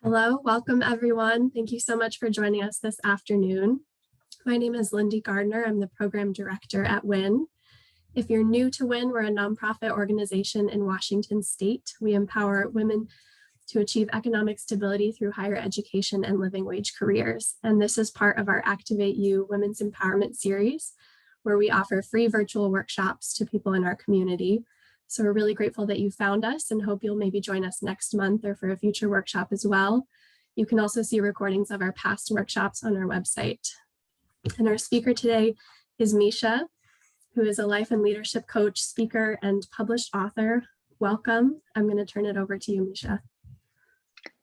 Hello, welcome everyone. Thank you so much for joining us this afternoon. My name is Lindy Gardner. I'm the program director at WWIN. If you're new to WWIN, we're a nonprofit organization in Washington State. We empower women to achieve economic stability through higher education and living wage careers. And this is part of our Activate You Women's Empowerment Series, where we offer free virtual workshops to people in our community. So we're really grateful that you found us and hope you'll maybe join us next month or for a future workshop as well. You can also see recordings of our past workshops on our website. And our speaker today is Micha, who is a life and leadership coach, speaker, and published author. Welcome. I'm going to turn it over to you, Micha.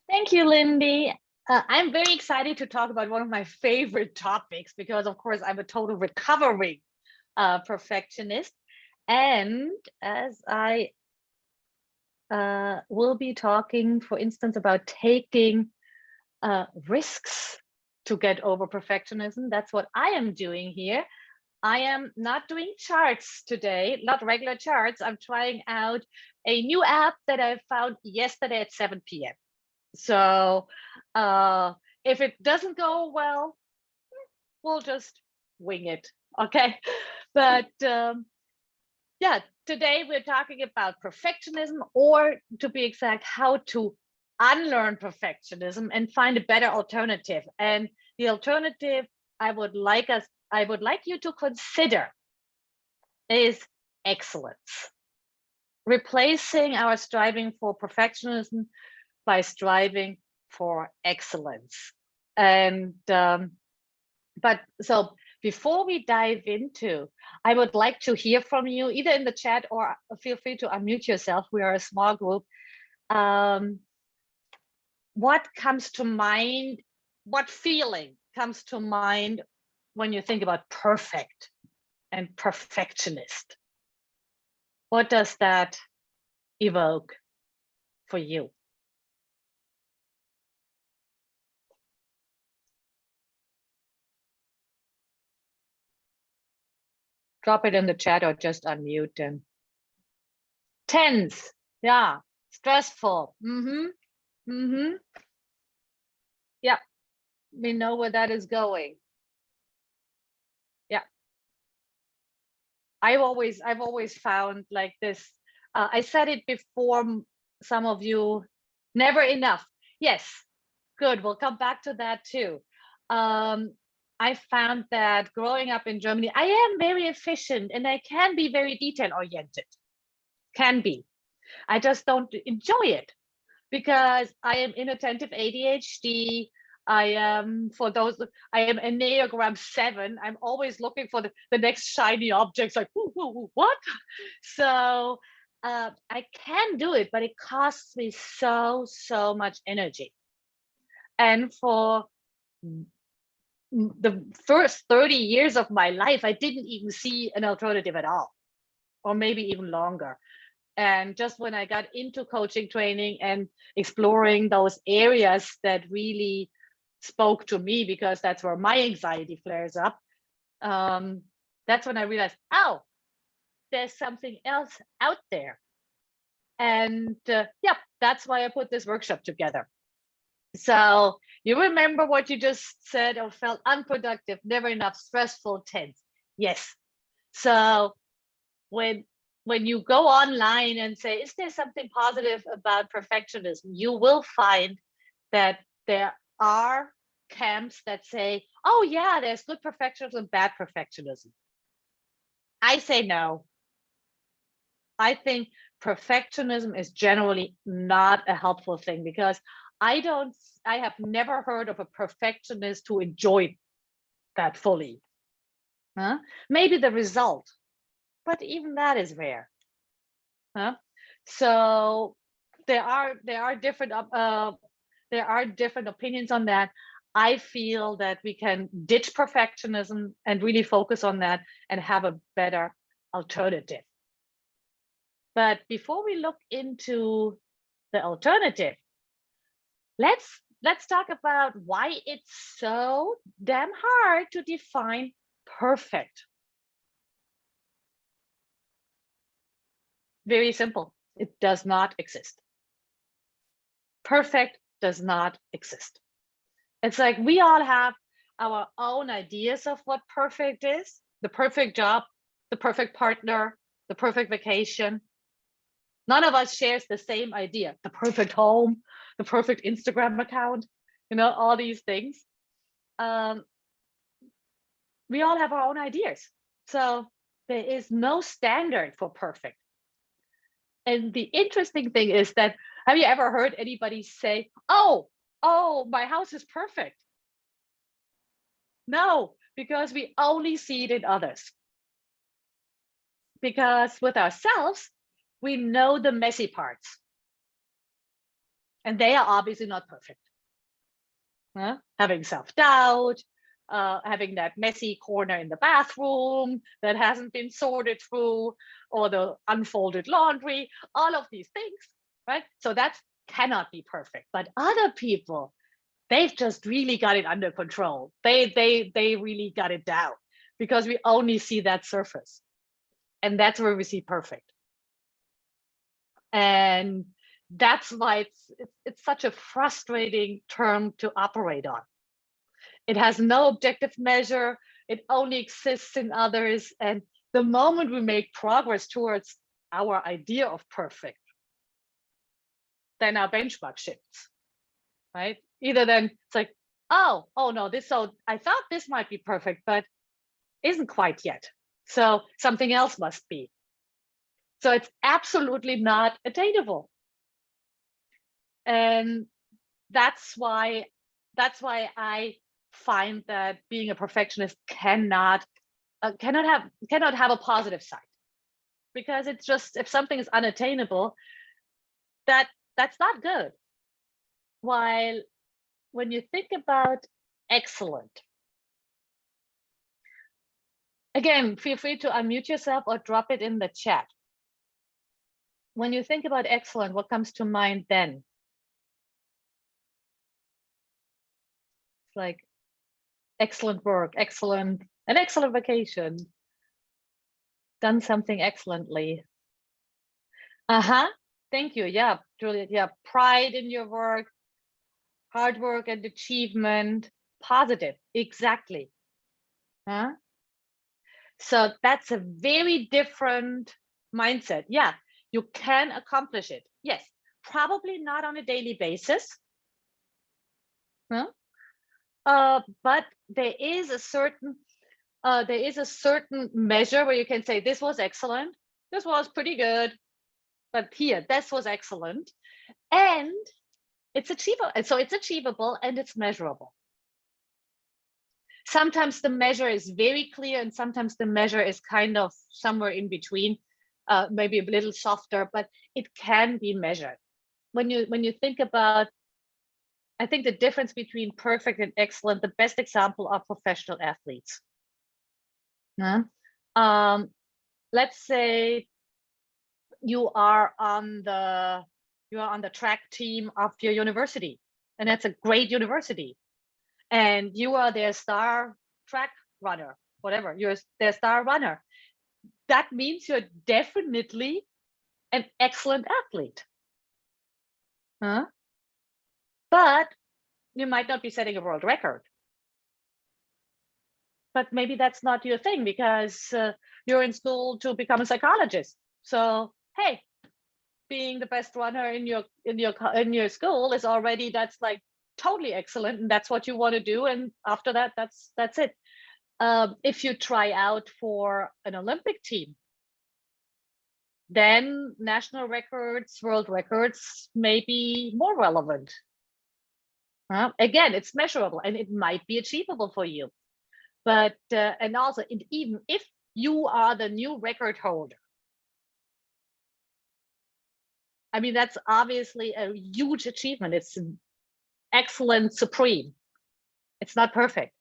Thank you, Lindy. I'm very excited to talk about one of my favorite topics because, of course, I'm a total recovering perfectionist. And as I will be talking, for instance, about taking risks to get over perfectionism, that's what I am doing here. I am not doing charts today, not regular charts. I'm trying out a new app that I found yesterday at 7 p.m. So if it doesn't go well, we'll just wing it, okay? But yeah, today we're talking about perfectionism, or to be exact, how to unlearn perfectionism and find a better alternative. And the alternative I would like you to consider is excellence. Replacing our striving for perfectionism by striving for excellence. And but so before we dive into, I would like to hear from you either in the chat or feel free to unmute yourself. We are a small group. What comes to mind? What feeling comes to mind when you think about perfect and perfectionist? What does that evoke for you? Drop it in the chat or just unmute and tense, yeah, stressful. Yeah, we know where that is going. Yeah, I've always found like this. I said it before, some of you, never enough. Yes, good. We'll come back to that too. I found that growing up in Germany, I am very efficient and I can be very detail oriented. Can be. I just don't enjoy it because I am inattentive ADHD. I am, for those, I am Enneagram 7. I'm always looking for the next shiny objects, like, what? So I can do it, but it costs me so much energy. And for the first 30 years of my life, I didn't even see an alternative at all, or maybe even longer. And just when I got into coaching training and exploring those areas that really spoke to me, because that's where my anxiety flares up, that's when I realized, oh, there's something else out there. And yeah, that's why I put this workshop together. So you remember what you just said, or felt unproductive, never enough, stressful, tense. Yes. So when you go online and say, is there something positive about perfectionism? You will find that there are camps that say, oh yeah, there's good perfectionism and bad perfectionism. I say no. I think perfectionism is generally not a helpful thing, because I have never heard of a perfectionist who enjoyed that fully. Maybe the result, but even that is rare. So there are different opinions on that. I feel that we can ditch perfectionism and really focus on that and have a better alternative. But before we look into the alternative, let's talk about why it's so damn hard to define perfect. Very simple. It does not exist. Perfect does not exist. It's like we all have our own ideas of what perfect is, the perfect job, the perfect partner, the perfect vacation. None of us shares the same idea, the perfect home, the perfect Instagram account, all these things. We all have our own ideas. So there is no standard for perfect. And the interesting thing is that, have you ever heard anybody say, oh, my house is perfect? No, because we only see it in others. Because with ourselves, we know the messy parts. And they are obviously not perfect. Having self-doubt, having that messy corner in the bathroom that hasn't been sorted through, or the unfolded laundry, all of these things, right? So that cannot be perfect. But other people, they've just really got it under control. They really got it down, because we only see that surface. And that's where we see perfect. And that's why it's such a frustrating term to operate on. It has no objective measure. It only exists in others. And the moment we make progress towards our idea of perfect, then our benchmark shifts, right? Either then it's like, oh no, so I thought this might be perfect, but isn't quite yet. So something else must be. So it's absolutely not attainable. And that's why I find that being a perfectionist cannot have a positive side, because it's just, if something is unattainable, that's not good. While when you think about excellent, again, feel free to unmute yourself or drop it in the chat. When you think about excellent, what comes to mind then? It's like excellent work, an excellent vacation, done something excellently. Thank you. Yeah, Juliet. Yeah, pride in your work, hard work and achievement, positive. Exactly. So that's a very different mindset. Yeah, you can accomplish it. Yes, probably not on a daily basis. But there is a certain measure where you can say, this was excellent, this was pretty good, but here, this was excellent. And it's achievable. And so it's achievable and it's measurable. Sometimes the measure is very clear, and sometimes the measure is kind of somewhere in between, maybe a little softer, but it can be measured. When you think about, I think the difference between perfect and excellent, the best example are professional athletes. Let's say you are on the track team of your university, and that's a great university, and you are their star track runner, whatever, you're their star runner. That means you're definitely an excellent athlete. But you might not be setting a world record. But maybe that's not your thing, because you're in school to become a psychologist. So hey, being the best runner in your school is already, that's like totally excellent, and that's what you want to do. And after that, that's it. If you try out for an Olympic team, then national records, world records may be more relevant. Again, it's measurable and it might be achievable for you. But and also, even if you are the new record holder, I mean, that's obviously a huge achievement. It's excellent, supreme. It's not perfect,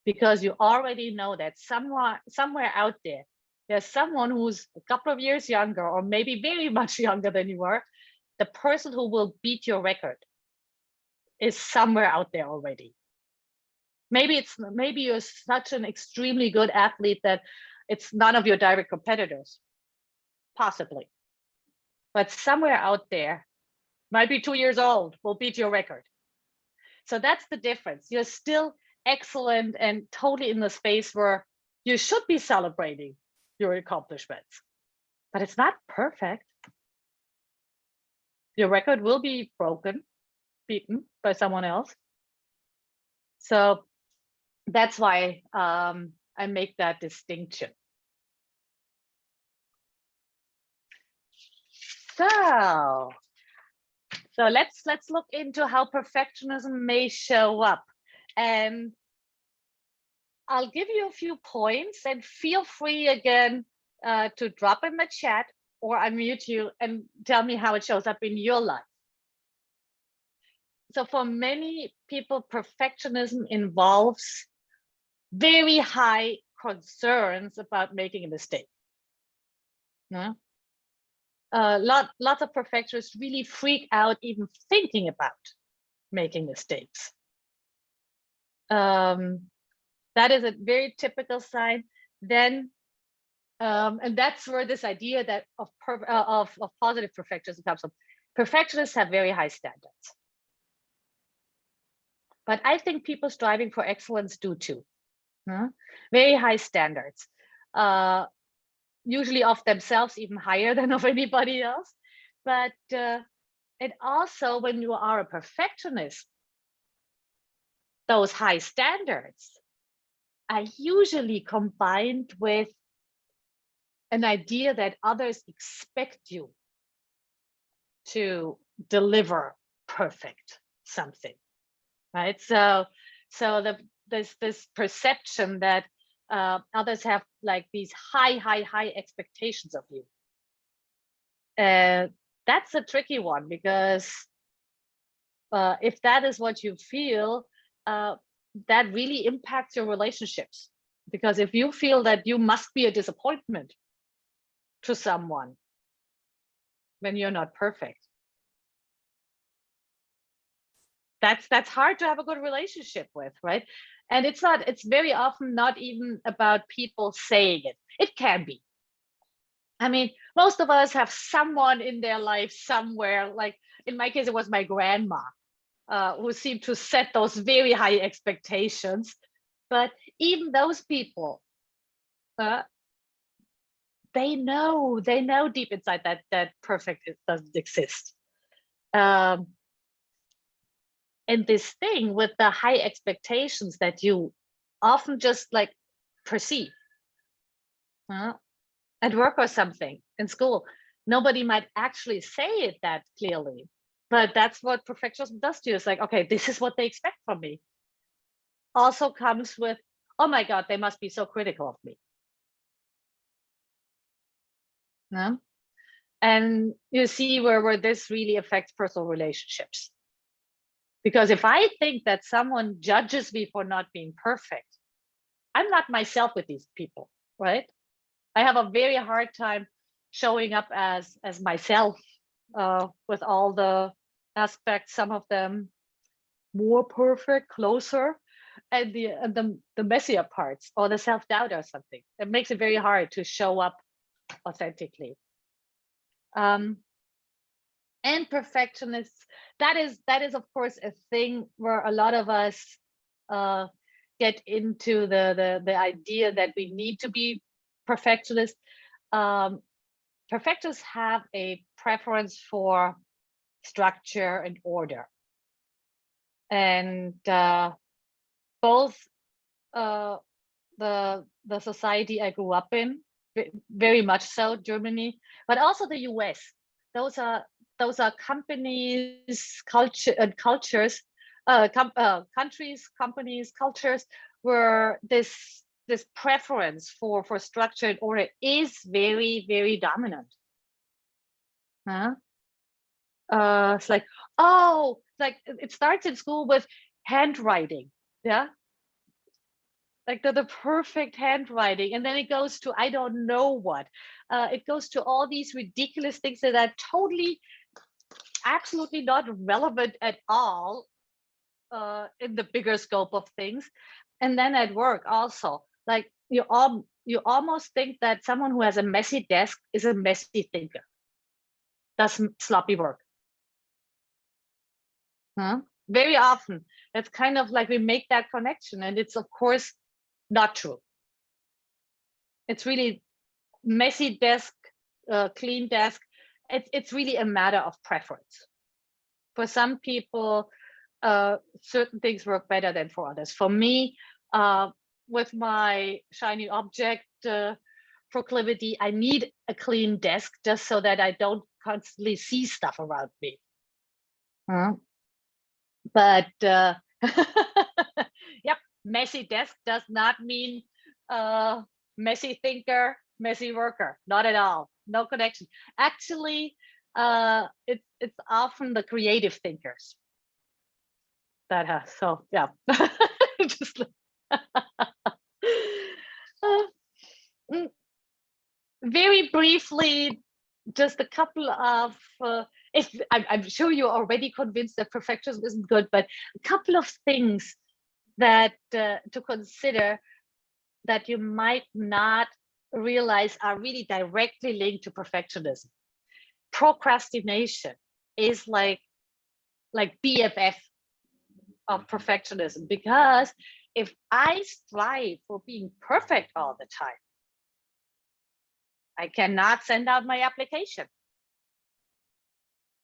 because you already know that somewhere out there, there's someone who's a couple of years younger, or maybe very much younger than you are. The person who will beat your record is somewhere out there already. Maybe you're such an extremely good athlete that it's none of your direct competitors, possibly. But somewhere out there, might be 2 years old, will beat your record. So that's the difference. You're still excellent and totally in the space where you should be celebrating your accomplishments, but it's not perfect. Your record will be beaten by someone else. So that's why I make that distinction. So let's look into how perfectionism may show up. And I'll give you a few points, and feel free again to drop in the chat or unmute you and tell me how it shows up in your life. So for many people, perfectionism involves very high concerns about making a mistake. No? Lots of perfectionists really freak out even thinking about making mistakes. That is a very typical sign. Then, and that's where this idea that of positive perfectionism comes from. Perfectionists have very high standards, but I think people striving for excellence do too. Very high standards, usually of themselves, even higher than of anybody else. But and also, when you are a perfectionist, those high standards are usually combined with an idea that others expect you to deliver perfect something, right? So this perception that others have like these high expectations of you. That's a tricky one, because if that is what you feel, that really impacts your relationships. Because if you feel that you must be a disappointment to someone when you're not perfect, that's hard to have a good relationship with, right? And it's very often not even about people saying it. It can be. I mean, most of us have someone in their life somewhere, like in my case, it was my grandma, who seemed to set those very high expectations. But even those people, they know deep inside that perfect doesn't exist. And this thing with the high expectations that you often just like perceive at work or something, in school, nobody might actually say it that clearly, but that's what perfectionism does to you. It's like, okay, this is what they expect from me. Also comes with, oh my God, they must be so critical of me. No? And you see where this really affects personal relationships. Because if I think that someone judges me for not being perfect, I'm not myself with these people, right? I have a very hard time showing up as myself with all the aspects, some of them more perfect, closer, and the messier parts, or the self-doubt or something. It makes it very hard to show up authentically. And perfectionists, that is of course a thing where a lot of us get into the idea that we need to be perfectionists. Perfectionists have a preference for structure and order, and both the society I grew up in, very much so, Germany, but also the US. Those are companies, cultures, countries, companies, cultures, where this preference for structure and order is very, very dominant. It's like, oh, like it starts in school with handwriting, yeah, like the perfect handwriting, and then it goes to I don't know what. It goes to all these ridiculous things that are totally, absolutely not relevant at all in the bigger scope of things. And then at work also, like you almost think that someone who has a messy desk is a messy thinker, does sloppy work. Very often, it's kind of like we make that connection, and it's of course not true. It's really messy desk, clean desk. It's really a matter of preference. For some people, certain things work better than for others. For me, with my shiny object proclivity, I need a clean desk just so that I don't constantly see stuff around me. But yep, messy desk does not mean messy thinker, messy worker. Not at all. No connection. Actually, it's often the creative thinkers that have. So yeah, just very briefly, just a couple of. I'm sure you're already convinced that perfectionism isn't good, but a couple of things that to consider that you might not realize are really directly linked to perfectionism. Procrastination is like BFF of perfectionism, because if I strive for being perfect all the time, I cannot send out my application.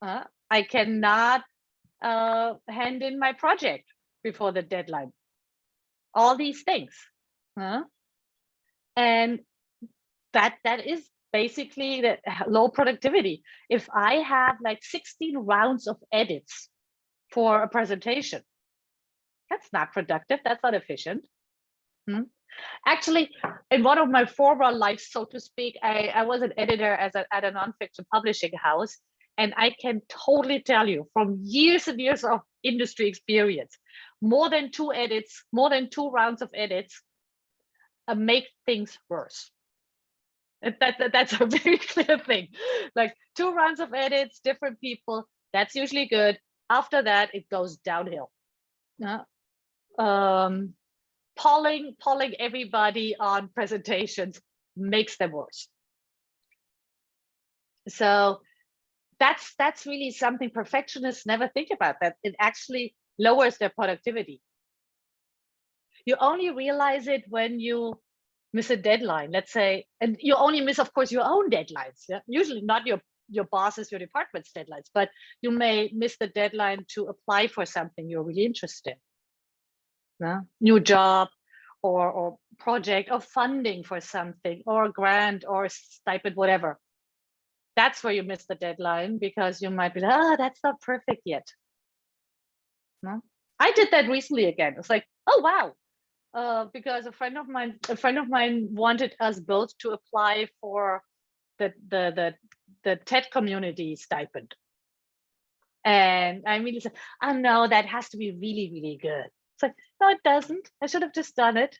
I cannot hand in my project before the deadline. All these things. And that is basically the low productivity. If I have like 16 rounds of edits for a presentation, that's not productive. That's not efficient. Actually, in one of my former lives, so to speak, I was an editor at a nonfiction publishing house. And I can totally tell you from years and years of industry experience, more than 2 edits, more than 2 rounds of edits make things worse. That's a very clear thing. Like 2 rounds of edits, different people, that's usually good. After that, it goes downhill. Polling everybody on presentations makes them worse. So that's really something perfectionists never think about, that it actually lowers their productivity. You only realize it when you miss a deadline, let's say, and you only miss, of course, your own deadlines. Yeah? Usually not your boss's, your department's deadlines, but you may miss the deadline to apply for something you're really interested in. Yeah? New job or project or funding for something or grant or stipend, whatever. That's where you miss the deadline, because you might be like, oh, that's not perfect yet. No? I did that recently again. It's like, oh, wow. Because a friend of mine wanted us both to apply for the TED community stipend. And I immediately said, oh no, that has to be really, really good. It's like, no, it doesn't. I should have just done it.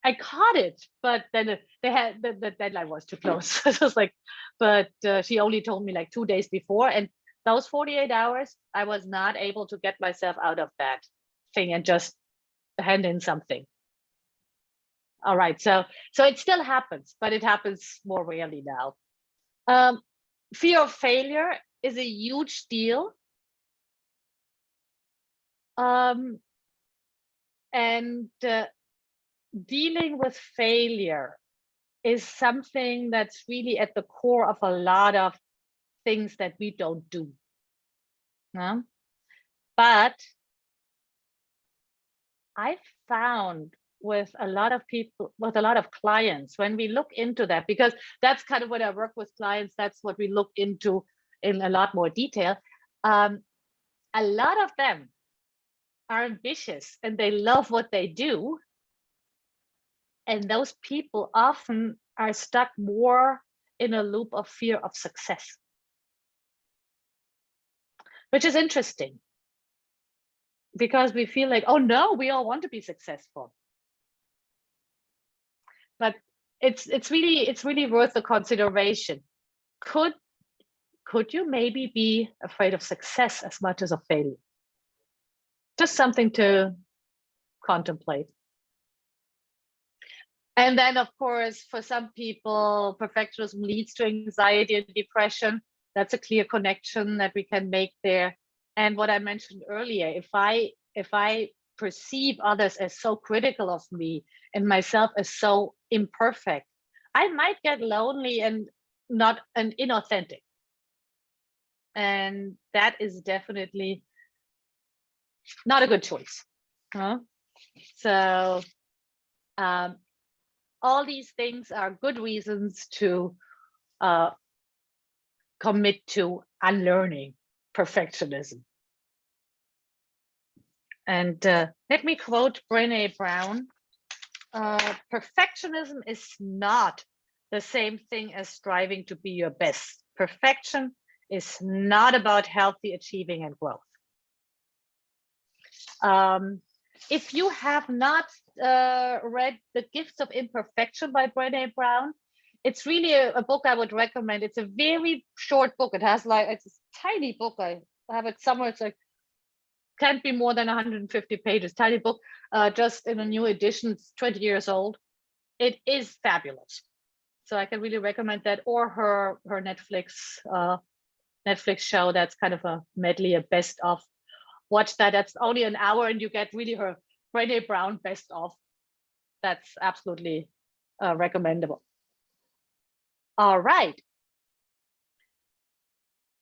I caught it, but then they had the deadline was too close. So it was like, but she only told me like 2 days before, and those 48 hours, I was not able to get myself out of that thing and just hand in something. All right, so it still happens, but it happens more rarely now. Fear of failure is a huge deal. And dealing with failure is something that's really at the core of a lot of things that we don't do. But I found with a lot of people, with a lot of clients, when we look into that, because that's kind of when I work with clients, that's what we look into in a lot more detail. A lot of them are ambitious and they love what they do. And those people often are stuck more in a loop of fear of success, which is interesting, because we feel like, oh no, we all want to be successful. But it's really worth the consideration. Could you maybe be afraid of success as much as of failure? Just something to contemplate. And then, of course, for some people, perfectionism leads to anxiety and depression. That's a clear connection that we can make there. And what I mentioned earlier, if I perceive others as so critical of me and myself as so imperfect, I might get lonely and inauthentic. And that is definitely not a good choice. So all these things are good reasons to commit to unlearning perfectionism. And let me quote Brené Brown. Perfectionism is not the same thing as striving to be your best. Perfection is not about healthy achieving and growth. If you have not read The Gifts of Imperfection by Brené Brown, it's really a book I would recommend. It's a very short book. It has it's a tiny book. I have it somewhere. It's like, can't be more than 150 pages, tiny book, just in a new edition. It's 20 years old. It is fabulous. So I can really recommend that, or her Netflix show that's kind of a medley, a best of. Watch that. That's only an hour and you get really her Brené Brown best of. That's absolutely recommendable. All right.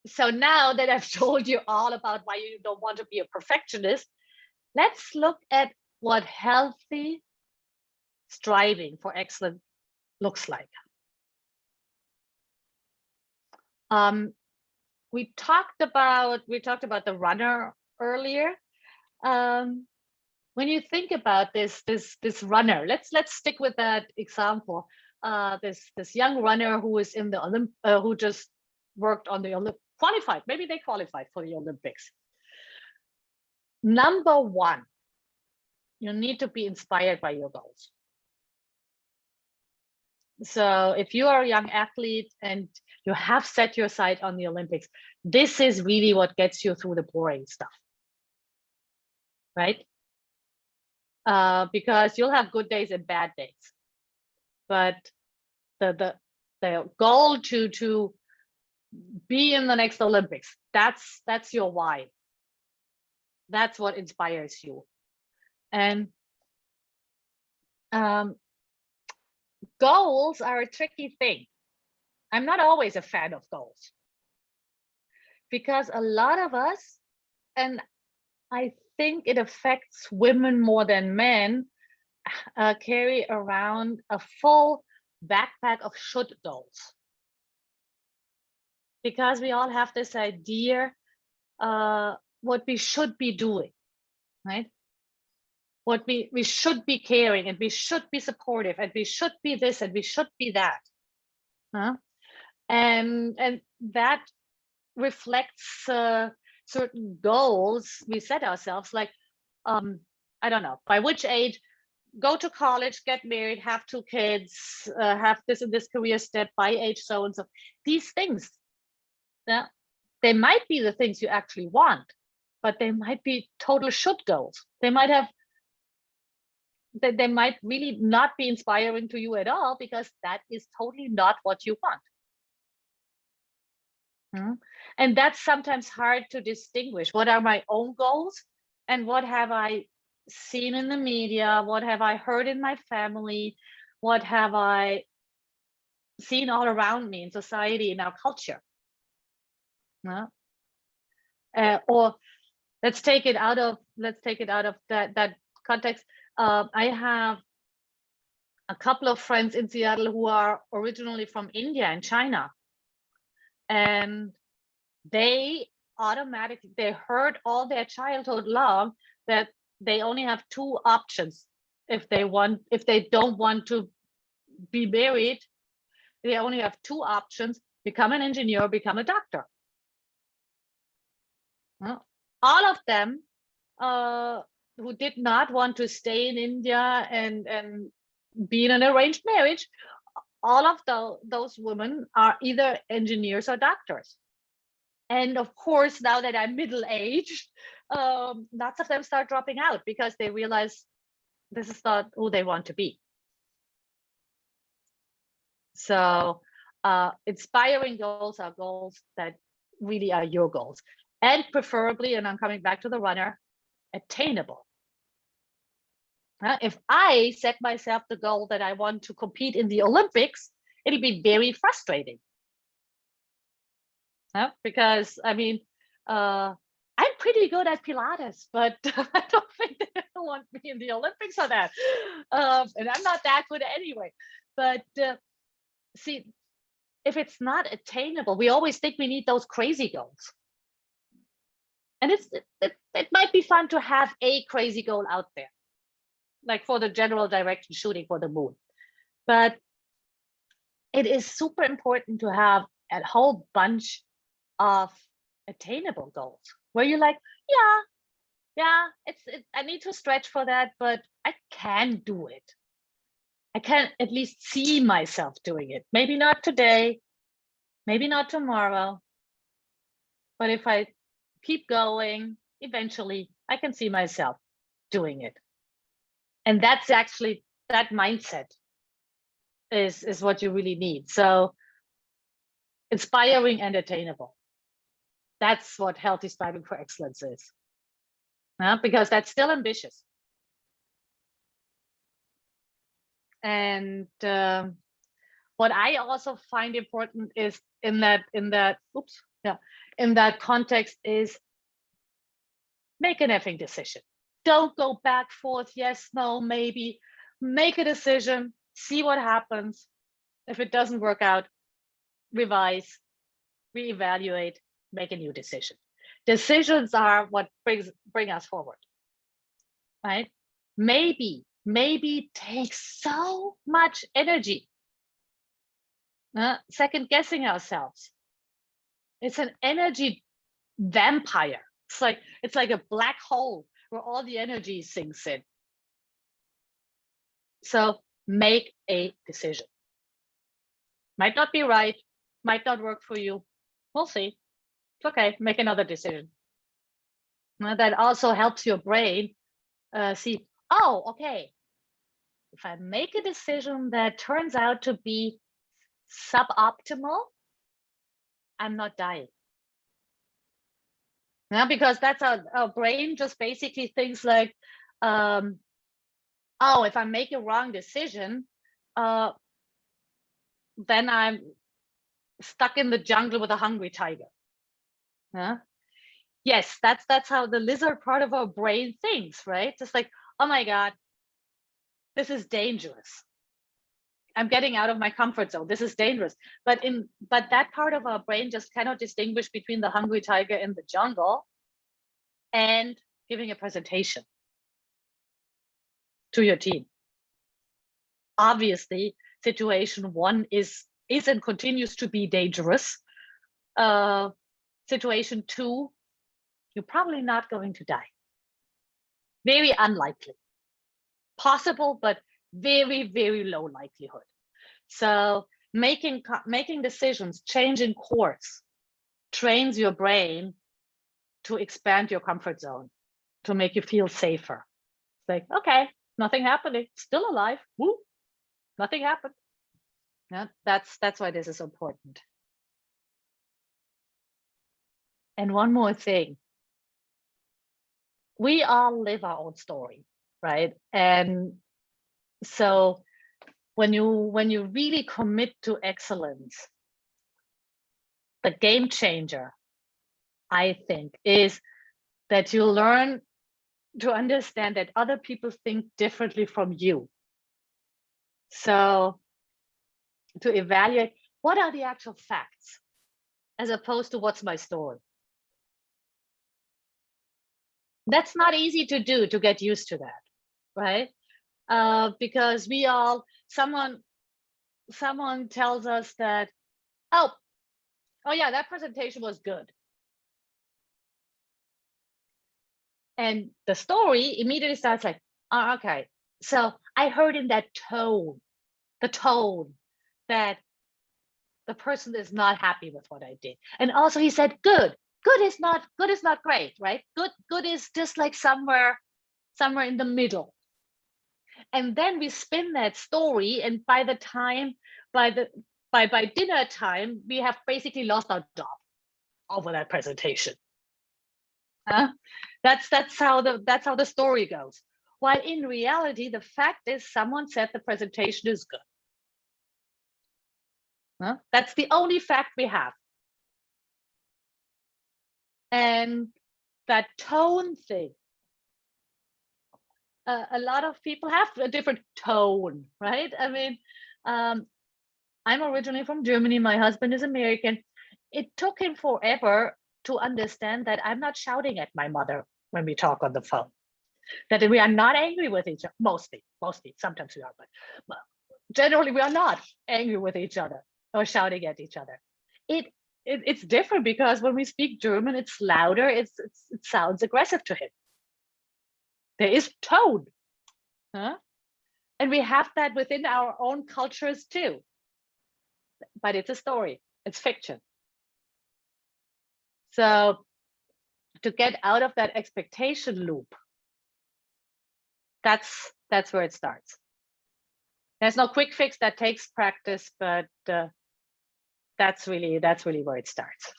So now that I've told you all about why you don't want to be a perfectionist, let's look at what healthy striving for excellence looks like. We talked about the runner earlier. When you think about this runner, let's stick with that example. This young runner who is in the who just worked on the qualified. Maybe they qualified for the Olympics. Number one, you need to be inspired by your goals. So if you are a young athlete and you have set your sight on the Olympics, this is really what gets you through the boring stuff, right? Because you'll have good days and bad days, but the goal to be in the next Olympics, that's your why. That's what inspires you. And goals are a tricky thing. I'm not always a fan of goals, because a lot of us, and I think it affects women more than men, carry around a full backpack of should goals. Because we all have this idea what we should be doing, right? What we should be caring, and we should be supportive, and we should be this, and we should be that. And that reflects certain goals we set ourselves, like I don't know, by which age go to college, get married, have 2 kids, have this and this career step by age so and so. These things, they might be the things you actually want, but they might be total should goals. They might really not be inspiring to you at all, because that is totally not what you want. And that's sometimes hard to distinguish. What are my own goals, and what have I seen in the media? What have I heard in my family? What have I seen all around me in society, in our culture? Or let's take it out of that context. I have a couple of friends in Seattle who are originally from India and China, and they heard all their childhood long that they only have 2 options. If they don't want to be married, they only have 2 options: become an engineer, become a doctor. All of them who did not want to stay in India and be in an arranged marriage, all of those women are either engineers or doctors. And of course, now that I'm middle-aged, lots of them start dropping out because they realize this is not who they want to be. So inspiring goals are goals that really are your goals. and preferably, and I'm coming back to the runner, attainable. If I set myself the goal that I want to compete in the Olympics, it'll be very frustrating. Because I mean, I'm pretty good at Pilates, but I don't think they want me in the Olympics for that. And I'm not that good anyway. But see, if it's not attainable, we always think we need those crazy goals. And it might be fun to have a crazy goal out there, like for the general direction, shooting for the moon. But it is super important to have a whole bunch of attainable goals where you're like, yeah, I need to stretch for that, but I can do it. I can at least see myself doing it. Maybe not today, maybe not tomorrow, but if I keep going, eventually I can see myself doing it. And that's actually, that mindset is what you really need. So inspiring and attainable. That's what healthy striving for excellence is. Because that's still ambitious. And what I also find important is in that context is make an effing decision. Don't go back forth, yes, no, maybe. Make a decision, see what happens. If it doesn't work out, revise, reevaluate, make a new decision. Decisions are what bring us forward, right? Maybe takes so much energy. Second guessing ourselves. It's an energy vampire. It's like a black hole where all the energy sinks in. So make a decision. Might not be right, might not work for you. We'll see. It's okay, make another decision. That also helps your brain see, oh, okay, if I make a decision that turns out to be suboptimal, I'm not dying. Because that's our brain just basically thinks like, oh, if I make a wrong decision, then I'm stuck in the jungle with a hungry tiger. Yes, that's how the lizard part of our brain thinks, right? Just like, oh my God, this is dangerous. I'm getting out of my comfort zone. This is dangerous. But that part of our brain just cannot distinguish between the hungry tiger in the jungle and giving a presentation to your team. Obviously, situation one is and continues to be dangerous. Situation two, you're probably not going to die. Very unlikely. Possible, but very, very low likelihood. So making decisions, changing course, trains your brain to expand your comfort zone, to make you feel safer. It's like, okay, nothing happening, still alive. Woo, nothing happened. Yeah, that's why this is important. And one more thing. We all live our own story, right? And so when you really commit to excellence, the game changer, I think, is that you learn to understand that other people think differently from you. So to evaluate what are the actual facts as opposed to what's my story. That's not easy to do, to get used to that, right? Because we all, someone tells us that, oh yeah, that presentation was good. And the story immediately starts like, oh, okay. So I heard in that tone, the tone that the person is not happy with what I did. And also he said, good is not great, right? Good is just like somewhere in the middle. And then we spin that story, and by dinner time, we have basically lost our job over that presentation. That's how the story goes. While in reality, the fact is someone said the presentation is good. That's the only fact we have. And that tone thing, a lot of people have a different tone, right? I mean, I'm originally from Germany. My husband is American. It took him forever to understand that I'm not shouting at my mother when we talk on the phone, that we are not angry with each other. Mostly, sometimes we are, but generally we are not angry with each other or shouting at each other. It's different because when we speak German, it's louder. It sounds aggressive to him. There is tone, and we have that within our own cultures too. But it's a story. It's fiction. So to get out of that expectation loop, that's where it starts. There's no quick fix. That takes practice, but that's really where it starts.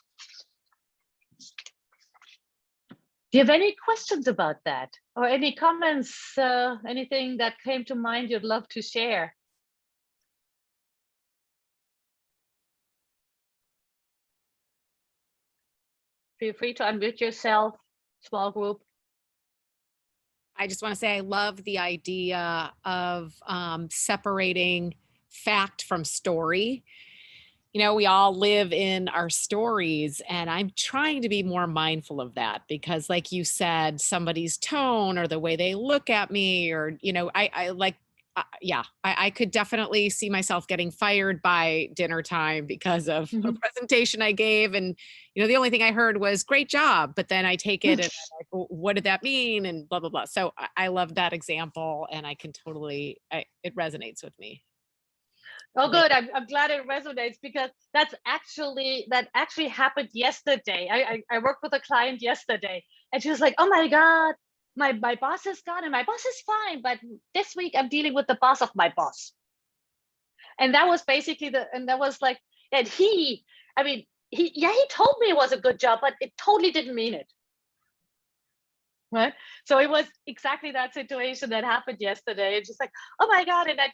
Do you have any questions about that, or any comments? Anything that came to mind you'd love to share? Feel free to unmute yourself, small group. I just want to say I love the idea of separating fact from story. You know, we all live in our stories, and I'm trying to be more mindful of that because, like you said, somebody's tone or the way they look at me, or, you know, I could definitely see myself getting fired by dinner time because of a presentation I gave. And, you know, the only thing I heard was great job, but then I take it and I'm like, well, what did that mean? And blah, blah, blah. So I love that example, and I can totally, it resonates with me. Oh, good. I'm glad it resonates because that actually happened yesterday. I worked with a client yesterday, and she was like, oh my God, my boss is gone, and my boss is fine, but this week I'm dealing with the boss of my boss. And that was basically and he told me it was a good job, but it totally didn't mean it. Right? So it was exactly that situation that happened yesterday. It's just like, oh my God, and I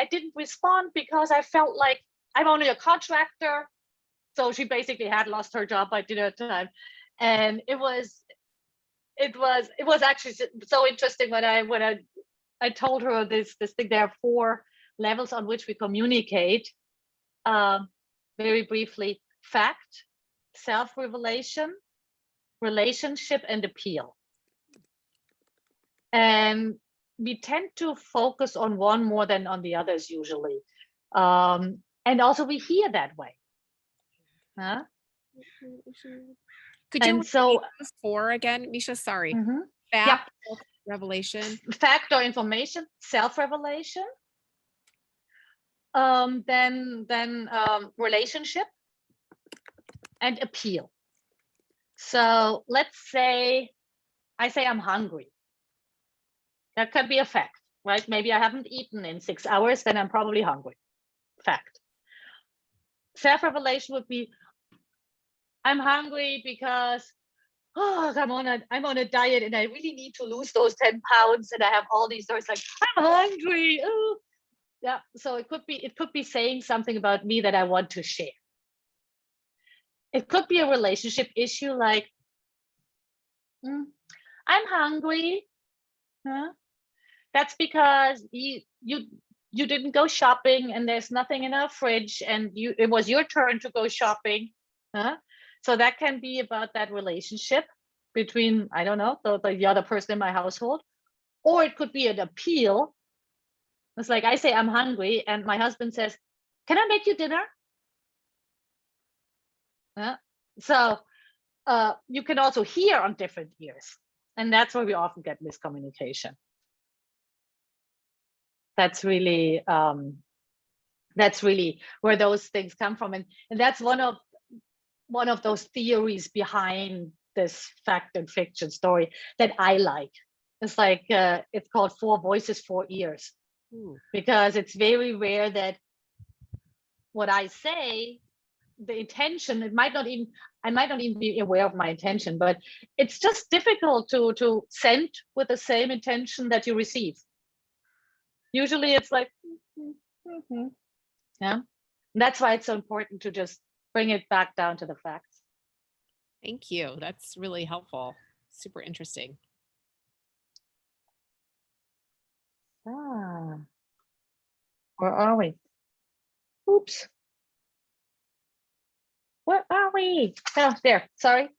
didn't respond because I felt like I'm only a contractor. So she basically had lost her job by dinner time. And it was actually so interesting when I told her this thing. There are 4 levels on which we communicate. Very briefly: fact, self-revelation, relationship, and appeal. And we tend to focus on one more than on the others usually. And also we hear that way. Could you repeat those 4 again, Micha? Sorry. Fact, revelation, fact or information, self-revelation, then relationship, and appeal. So let's say I say I'm hungry. That could be a fact, right? Maybe I haven't eaten in 6 hours, then I'm probably hungry. Fact. Self-revelation would be, I'm hungry because I'm on a diet and I really need to lose those 10 pounds, and I have all these stories like, I'm hungry. Ooh. Yeah. So it could be saying something about me that I want to share. It could be a relationship issue like, I'm hungry. That's because you didn't go shopping and there's nothing in our fridge, and it was your turn to go shopping. So that can be about that relationship between, I don't know, the other person in my household. Or it could be an appeal. It's like I say I'm hungry and my husband says, can I make you dinner? So you can also hear on different ears, and that's where we often get miscommunication. That's really where those things come from, and that's one of those theories behind this fact and fiction story that I like. It's like it's called 4 voices, 4 ears. Because it's very rare that what I say, the intention, it might not even, I might not even be aware of my intention, but it's just difficult to send with the same intention that you receive. Usually it's like, yeah. And that's why it's so important to just bring it back down to the facts. Thank you. That's really helpful. Super interesting. Where are we? Oops. Where are we? Oh, there. Sorry.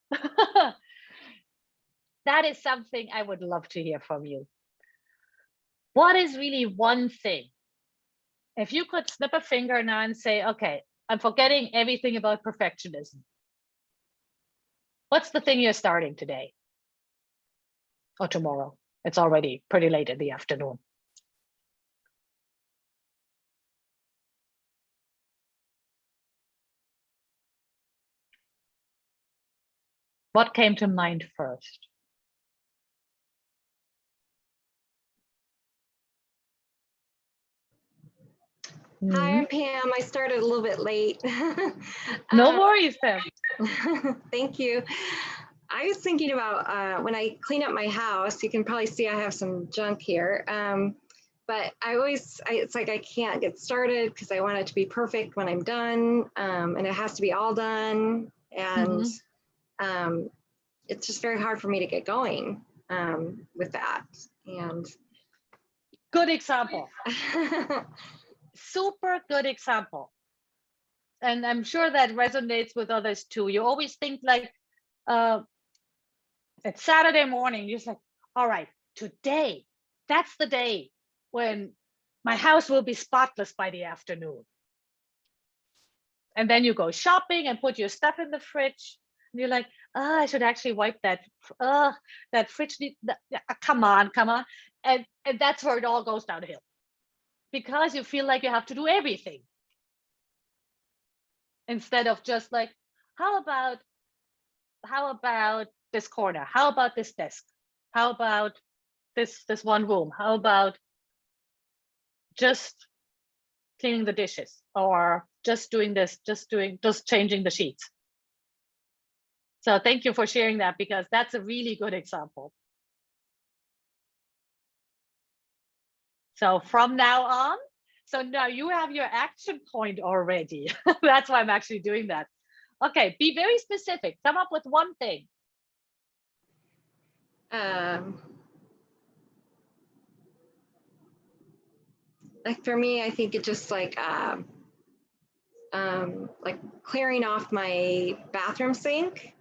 That is something I would love to hear from you. What is really one thing? If you could snip a finger now and say, okay, I'm forgetting everything about perfectionism. What's the thing you're starting today? Or tomorrow? It's already pretty late in the afternoon. What came to mind first? Hi, I'm Pam. I started a little bit late. No worries, Pam. Thank you. I was thinking about when I clean up my house, you can probably see I have some junk here. But it's like I can't get started because I want it to be perfect when I'm done. And it has to be all done. And it's just very hard for me to get going with that. And good example. Super good example. And I'm sure that resonates with others too. You always think like, it's Saturday morning, you're just like, all right, today, that's the day when my house will be spotless by the afternoon. And then you go shopping and put your stuff in the fridge. And you're like, oh, I should actually wipe that. That fridge, come on. And that's where it all goes downhill. Because you feel like you have to do everything. Instead of just like, how about this corner? How about this desk? How about this one room? How about just cleaning the dishes, or just doing this, just changing the sheets? So thank you for sharing that, because that's a really good example. So from now on, so now you have your action point already. That's why I'm actually doing that. Okay, be very specific. Come up with one thing. Like for me, I think it just like clearing off my bathroom sink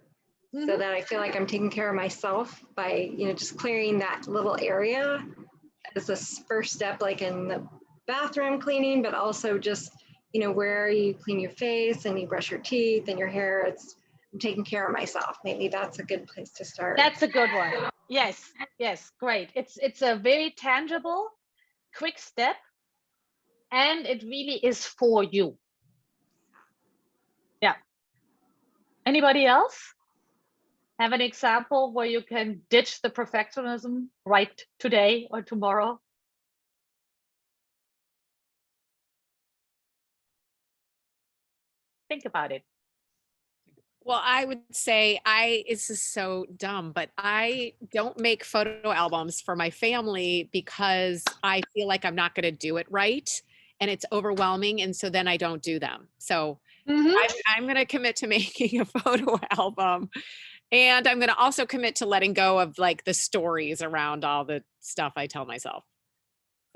so that I feel like I'm taking care of myself by, just clearing that little area as a first step, like in the bathroom cleaning, but also just, where you clean your face and you brush your teeth and your hair. I'm taking care of myself. Maybe that's a good place to start. That's a good one. Yes, great. It's a very tangible, quick step, and it really is for you. Yeah. Anybody else have an example where you can ditch the perfectionism right today or tomorrow? Think about it. Well, I would say this is so dumb, but I don't make photo albums for my family because I feel like I'm not going to do it right. And it's overwhelming. And so then I don't do them. So I'm going to commit to making a photo album. And I'm going to also commit to letting go of like the stories around all the stuff I tell myself.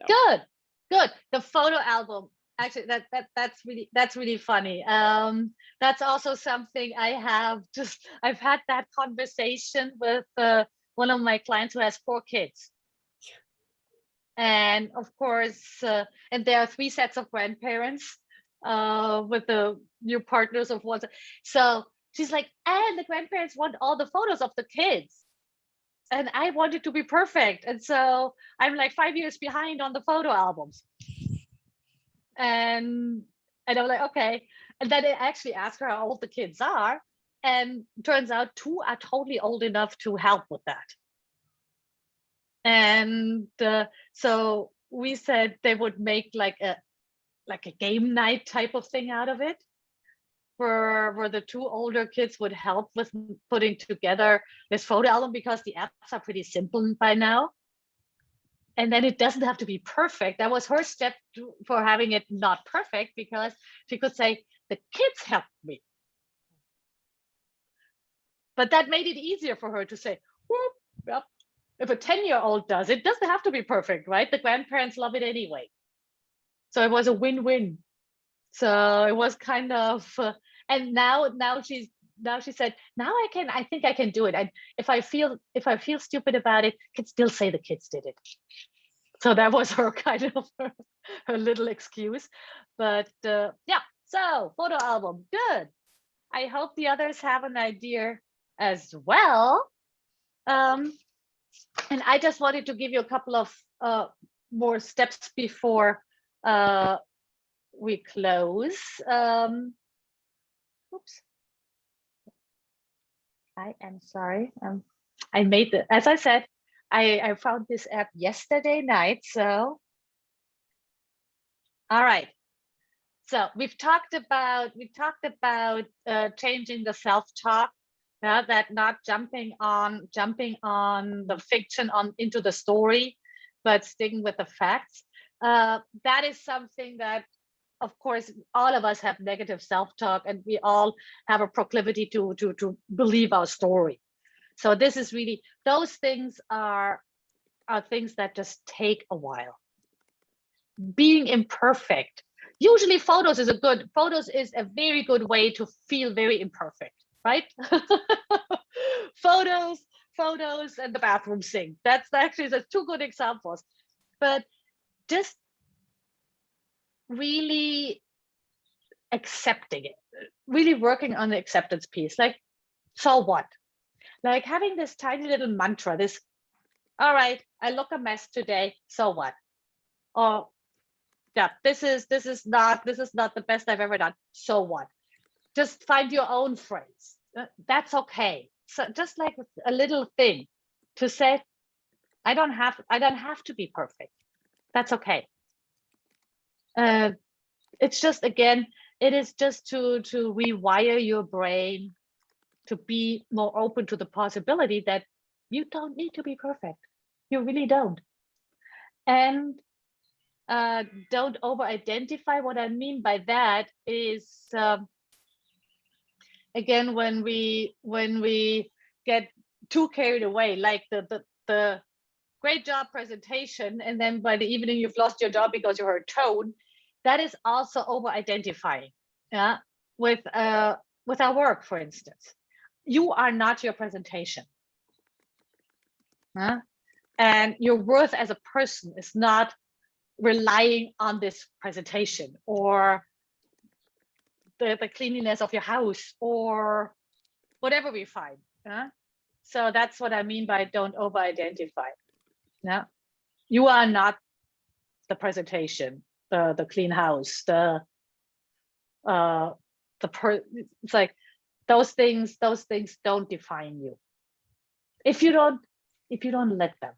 So. Good. The photo album. Actually, that's really funny. That's also something I've had that conversation with one of my clients who has 4 kids. And of course, and there are 3 sets of grandparents with the new partners of one. So she's like, and the grandparents want all the photos of the kids. And I want it to be perfect. And so I'm like 5 years behind on the photo albums. And I'm like, okay. And then I actually asked her how old the kids are. And turns out 2 are totally old enough to help with that. And so we said they would make like a game night type of thing out of it. where the two older kids would help with putting together this photo album, because the apps are pretty simple by now. And then it doesn't have to be perfect. That was her step for having it not perfect, because she could say, the kids helped me. But that made it easier for her to say, whoop, yep. If a 10-year-old does, it doesn't have to be perfect, right? The grandparents love it anyway. So it was a win-win. So it was kind of, and now she said, now I think I can do it. And if I feel stupid about it, I can still say the kids did it. So that was her kind of her little excuse. But yeah, so photo album, good. I hope the others have an idea as well. And I just wanted to give you a couple of more steps before we close. Oops. I am sorry. I made the, as I said, I found this app yesterday night. So, all right. So we've talked about changing the self-talk. That not jumping on the fiction into the story, but sticking with the facts. That is something that, of course, all of us have negative self-talk, and we all have a proclivity to believe our story. So this is really, those things are things that just take a while. Being imperfect. Usually photos is a very good way to feel very imperfect, right? photos and the bathroom sink. That's actually the two good examples. But just really accepting it, really working on the acceptance piece. Like, so what? Like having this tiny little mantra, this, all right, I look a mess today, so what? Or yeah, this is not the best I've ever done, so what? Just find your own phrase. That's okay. So just like a little thing to say, I don't have to be perfect. That's okay. It's just, again, it is just to rewire your brain to be more open to the possibility that you don't need to be perfect. You really don't. And don't over-identify. What I mean by that is, again, when we get too carried away, like the great job presentation, and then by the evening you've lost your job because you heard tone, that is also over-identifying. Yeah, with our work, for instance. You are not your presentation. And your worth as a person is not relying on this presentation or the cleanliness of your house or whatever we find. So that's what I mean by don't over-identify. Yeah, you are not the presentation, the clean house, it's like those things don't define you. If you don't let them,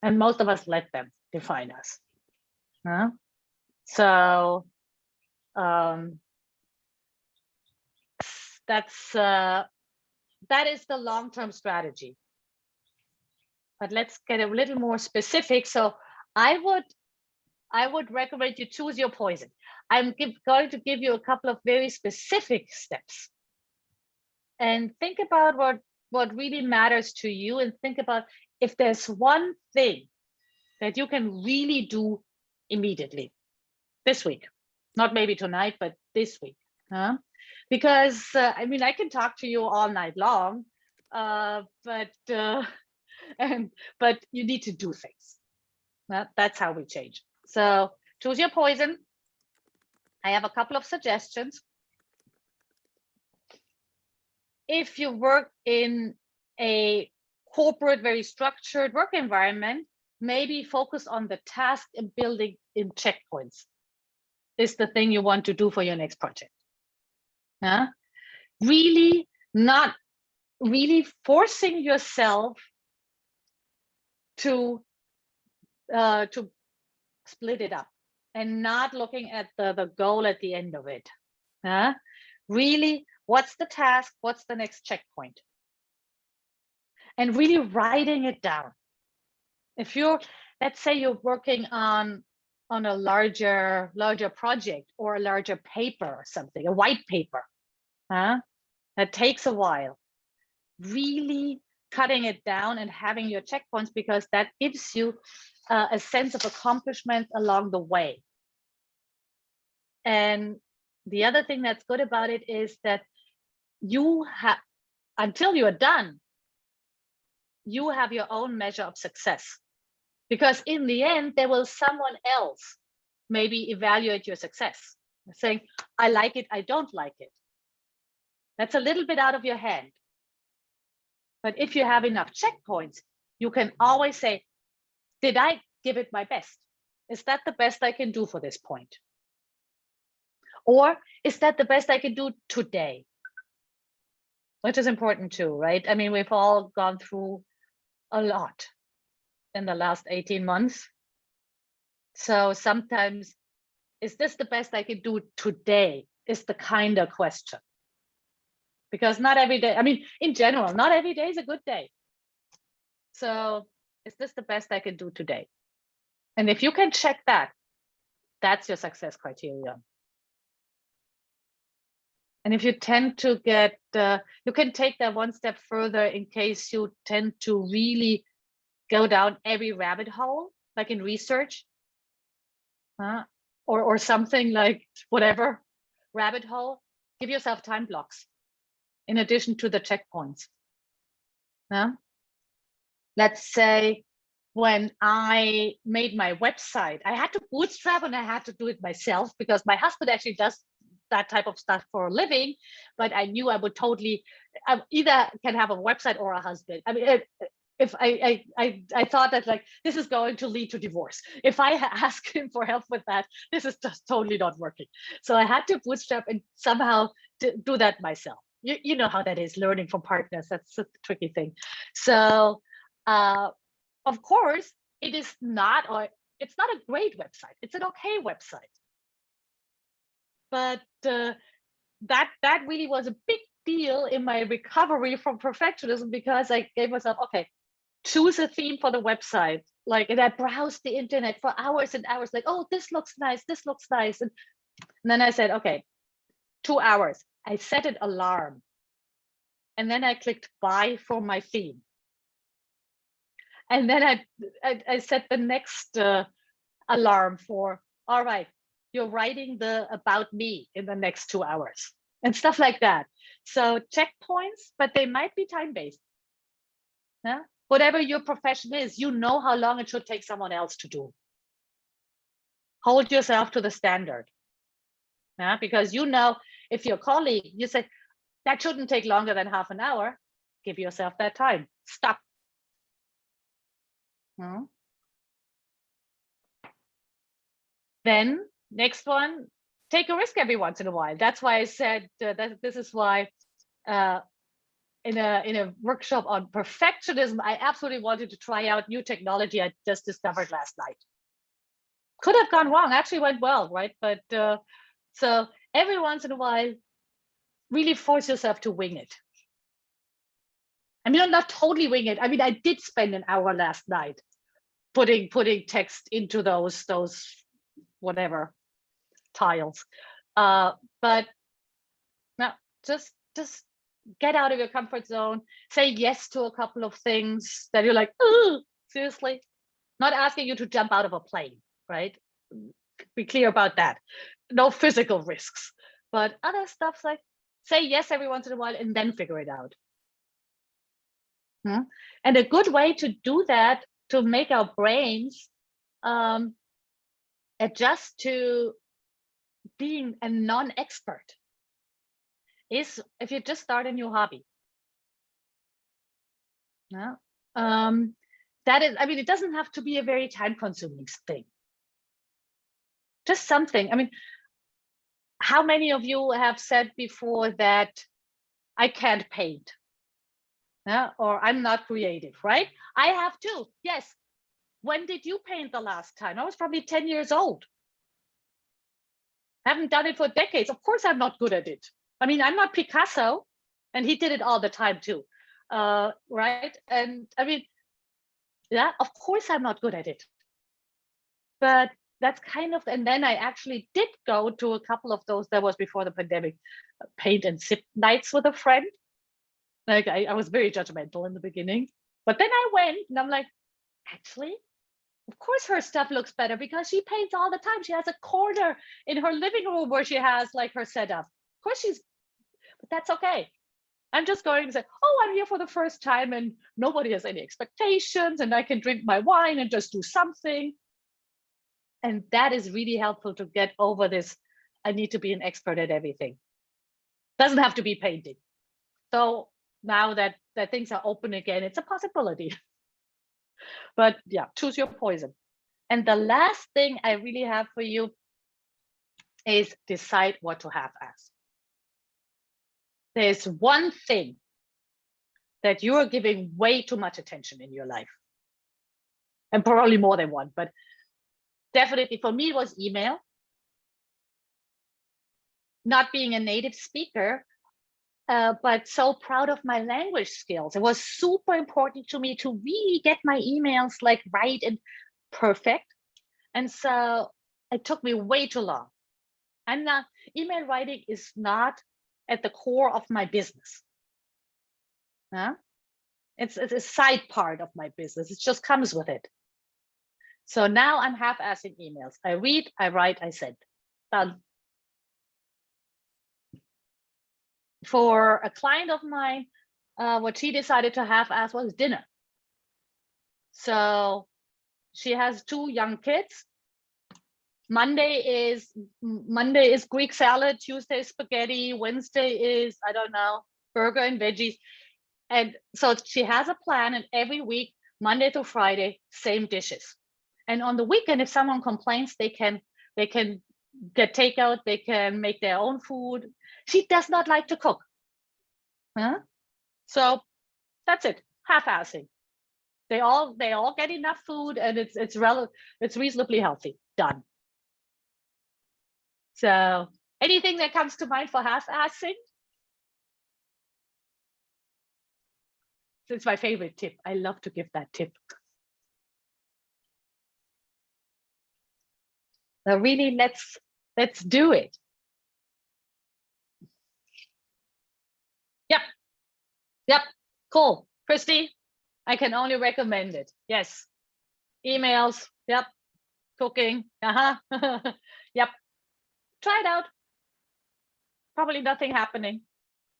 and most of us let them define us. So that is the long-term strategy. But let's get a little more specific. So I would recommend you choose your poison. I'm going to give you a couple of very specific steps. And think about what really matters to you, and think about if there's one thing that you can really do immediately this week, not maybe tonight, but this week. Because I mean, I can talk to you all night long, but you need to do things. That's how we change. So choose your poison. I have a couple of suggestions. If you work in a corporate, very structured work environment, maybe focus on the task and building in checkpoints is the thing you want to do for your next project. Really not really forcing yourself to split it up and not looking at the goal at the end of it. Really, what's the task? What's the next checkpoint? And really writing it down. If you're, let's say you're working on a larger project or a larger paper or something, a white paper, that takes a while. Really cutting it down and having your checkpoints, because that gives you a sense of accomplishment along the way. And the other thing that's good about it is that you have, until you're done, you have your own measure of success. Because in the end, there will someone else maybe evaluate your success, saying, I like it, I don't like it. That's a little bit out of your hand. But if you have enough checkpoints, you can always say, did I give it my best? Is that the best I can do for this point? Or is that the best I can do today? Which is important too, right? I mean, we've all gone through a lot in the last 18 months. So sometimes, is this the best I can do today? Is the kind of question. Because not every day, I mean, in general, not every day is a good day. So is this the best I can do today? And if you can check that, that's your success criteria. And if you tend to get, you can take that one step further in case you tend to really go down every rabbit hole, like in research, or something like whatever, rabbit hole, give yourself time blocks in addition to the checkpoints. Let's say when I made my website, I had to bootstrap and I had to do it myself because my husband actually does that type of stuff for a living, but I knew I would totally, I either can have a website or a husband. I mean, if I thought that like, this is going to lead to divorce. If I ask him for help with that, this is just totally not working. So I had to bootstrap and somehow do that myself. You know how that is, learning from partners. That's a tricky thing. So of course, it's not a great website. It's an okay website. But that really was a big deal in my recovery from perfectionism, because I gave myself, okay, choose a theme for the website. Like, and I browsed the internet for hours and hours, like, oh, this looks nice, this looks nice. And then I said, okay, 2 hours. I set an alarm. And then I clicked buy for my theme. And then I set the next alarm for, all right, you're writing the about me in the next 2 hours and stuff like that. So checkpoints, but they might be time-based. Yeah? Whatever your profession is, you know how long it should take someone else to do. Hold yourself to the standard. Yeah? Because you know, if your colleague, you say, that shouldn't take longer than half an hour, give yourself that time. Stop. No? Then next one, take a risk every once in a while. That's why I said that this is why in a workshop on perfectionism, I absolutely wanted to try out new technology I just discovered last night. Could have gone wrong, actually went well, right? But so every once in a while, really force yourself to wing it. I mean, not totally wing it. I mean, I did spend an hour last night putting text into those whatever tiles, but no, just get out of your comfort zone. Say yes to a couple of things that you're like, oh, seriously. Not asking you to jump out of a plane, right? Be clear about that. No physical risks, but other stuff like say yes every once in a while and then figure it out. And a good way to do that, to make our brains adjust to being a non-expert, is if you just start a new hobby. Yeah. That is, I mean, it doesn't have to be a very time-consuming thing. Just something. I mean, how many of you have said before that I can't paint? Yeah, or I'm not creative, right? I have too. Yes. When did you paint the last time? I was probably 10 years old. Haven't done it for decades. Of course, I'm not good at it. I mean, I'm not Picasso, and he did it all the time too, right? And I mean, yeah, of course I'm not good at it, but that's kind of, and then I actually did go to a couple of those, that was before the pandemic, paint and sip nights with a friend. Like I was very judgmental in the beginning, but then I went and I'm like, actually, of course her stuff looks better because she paints all the time. She has a corner in her living room where she has like her setup. Of course but that's okay. I'm just going to say, oh, I'm here for the first time and nobody has any expectations and I can drink my wine and just do something. And that is really helpful to get over this. I need to be an expert at everything. Doesn't have to be painting. So now that things are open again, it's a possibility. But yeah, choose your poison. And the last thing I really have for you is decide what to have as. There's one thing that you are giving way too much attention in your life. And probably more than one, but definitely for me it was email. Not being a native speaker, but so proud of my language skills. It was super important to me to really get my emails like right and perfect. And so it took me way too long. Email writing is not at the core of my business. It's a side part of my business. It just comes with it. So now I'm half-assing emails. I read, I write, I send. Done. For a client of mine, what she decided to half-ass was dinner. So she has 2 young kids. Monday is Greek salad, Tuesday is spaghetti, Wednesday is, I don't know, burger and veggies. And so she has a plan, and every week, Monday to Friday, same dishes. And on the weekend, if someone complains, they can get takeout, they can make their own food. She does not like to cook. So that's it, half-assing. They all get enough food, and it's reasonably healthy. Done. So anything that comes to mind for half-assing? It's my favorite tip. I love to give that tip. So really, let's do it. Yep, cool. Christy, I can only recommend it. Yes. Emails, yep. Cooking, yep. Try it out. Probably nothing happening.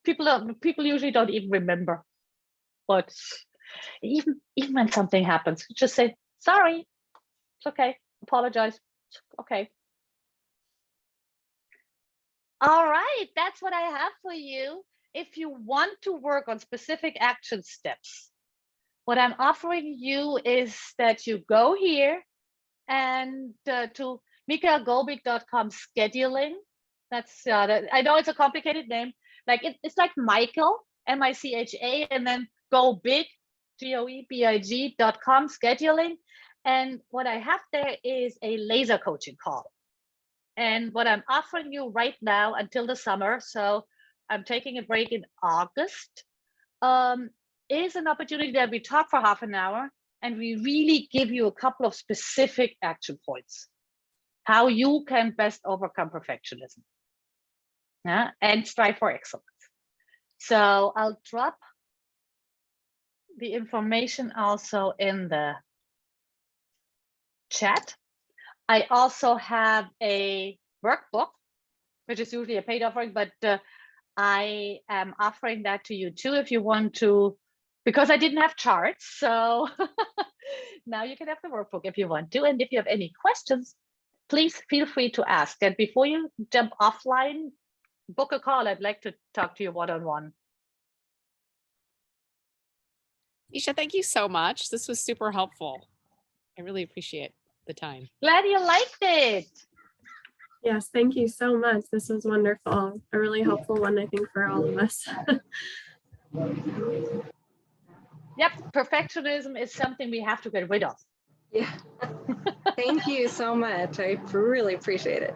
People usually don't even remember. But even when something happens, just say, sorry, it's okay, apologize, it's okay. All right, that's what I have for you. If you want to work on specific action steps, what I'm offering you is that you go here and to michagoebig.com scheduling. That's I know it's a complicated name. Like it's like Michael, M-I-C-H-A, and then Goebig, Goebig.com scheduling. And what I have there is a laser coaching call. And what I'm offering you right now until the summer, so I'm taking a break in August, is an opportunity that we talk for half an hour and we really give you a couple of specific action points, how you can best overcome perfectionism and strive for excellence. So I'll drop the information also in the chat. I also have a workbook, which is usually a paid offering, but I am offering that to you too if you want to, because I didn't have charts. So now you can have the workbook if you want to. And if you have any questions, please feel free to ask. And before you jump offline, book a call. I'd like to talk to you one-on-one. Micha, thank you so much. This was super helpful. I really appreciate the time. Glad you liked it. Yes, thank you so much. This was wonderful. A really helpful one, I think, for all of us. Yep, perfectionism is something we have to get rid of. Yeah. Thank you so much. I really appreciate it.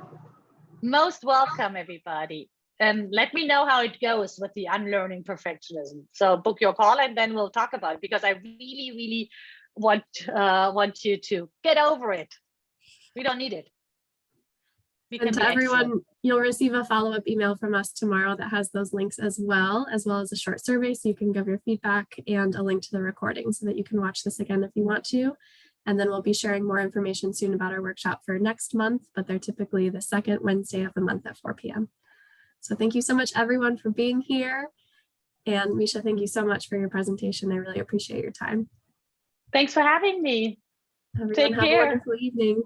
Most welcome, everybody. and let me know how it goes with the unlearning perfectionism. So book your call and then we'll talk about it, because I really, really want you to get over it. We don't need it. We can And be to everyone, excellent. you'll receive a follow-up email from us tomorrow that has those links as well as a short survey so you can give your feedback, and a link to the recording so that you can watch this again if you want to. And then we'll be sharing more information soon about our workshop for next month, but they're typically the second Wednesday of the month at 4 p.m. So thank you so much, everyone, for being here. And Micha, thank you so much for your presentation. I really appreciate your time. Thanks for having me. Everyone, Take have a care. wonderful evening.